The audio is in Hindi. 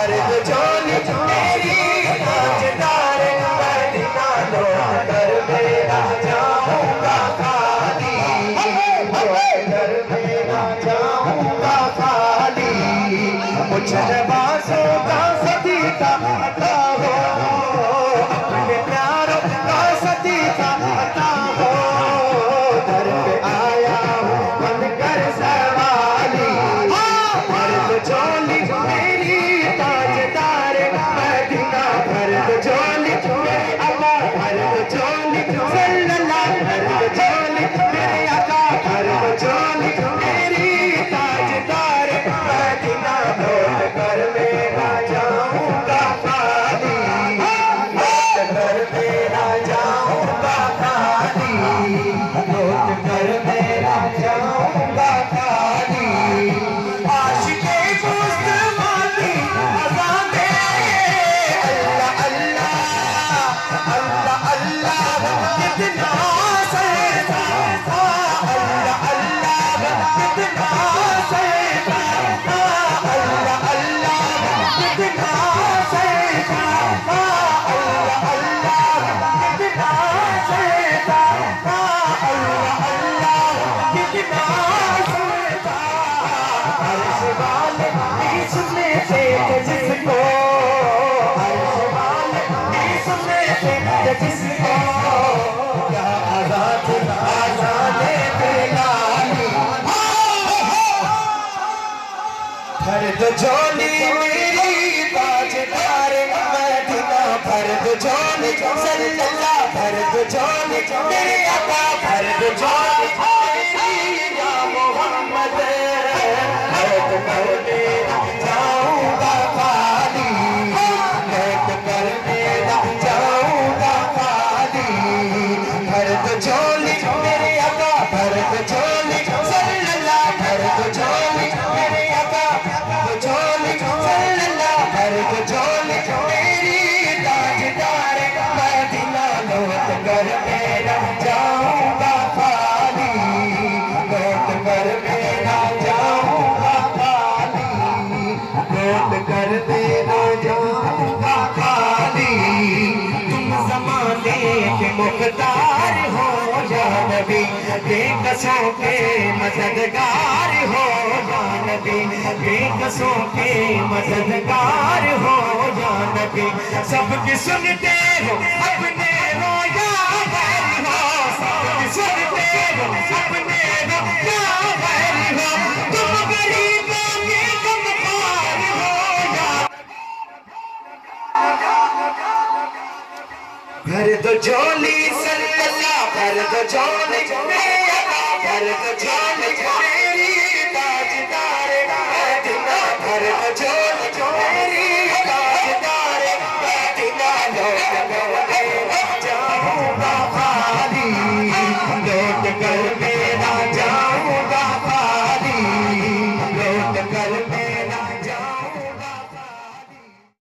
भर दो झोली मेरी ताजदार मदीना लौट कर मेरा जाऊंगा खाली, लौट कर मेरा जाऊंगा खाली। कुछ नवाज़ों का सदीका अता हो, अपने प्यारों का सदीका अता हो। दर पे आया हूँ बन कर सवाली, भर दो झोली मेरी ताजदार मदीना, भर दो झोली मेरे आका, भर दो झोली सल्लल्लाहु, भर दो झोली मेरे आका, भर दो झोली मेरी ताजदार मदीना, लौट कर मेरा जाऊंगा खाली, लौट कर मेरा जाऊंगा खाली, लौट कर मेरा जाऊंगा खाली। आशिक़े मुस्तफ़ा की अज़ाने अल्लाह अल्लाह अल्लाह अल्लाह कितना सहता, अल्लाह अल्लाह कितना सहता, अल्लाह अल्लाह कितना सहता, अल्लाह अल्लाह कितना सहता, अल्लाह अल्लाह कितना सहता। अर्श वाले सुनने से जिसको, अर्श वाले सुनने से जिसको, क्या आज़ाद आज़ादे बिलाली। भर दो झोली मेरी ताजदार मदीना, भर दो झोली सल्लल्लाहु, भर दो झोली मेरे आका, भर दो झोली मेरी या मोहम्मद, लौट कर मेरा जाऊंगा खाली, लौट कर मेरा जाऊंगा खाली। भर दो झोली मेरे आका, भर दो झोली सल्लल्लाहु, भर दो झोली मेरे आका, भर दो झोली सल्लल्लाहु, भर दो झोली मेरी ताजदार मदीना, लौट कर मेरा जाऊंगा खाली, लौट कर मेरा जाऊंगा खाली, लौट कर मेरा जाऊंगा खाली। तुम ज़माने के मुख्तार हो या नबी, बेकसों के मददगार हो या नबी, बेकसों के मददगार हो या नबी। सबकी सुनते हो अपने हो या गैर हो, सबकी सुनते हो अपने हो या गैर हो, तुम गरीबों के गमखार हो या। भर दो झोली सल्लल्लाहु, भर दो झोली मेरे आका, भर दो झोली मेरी ताजदार मदीना, भर दो झोली मेरी ताजदार मदीना, लौट कर मेरा जाऊंगा खाली,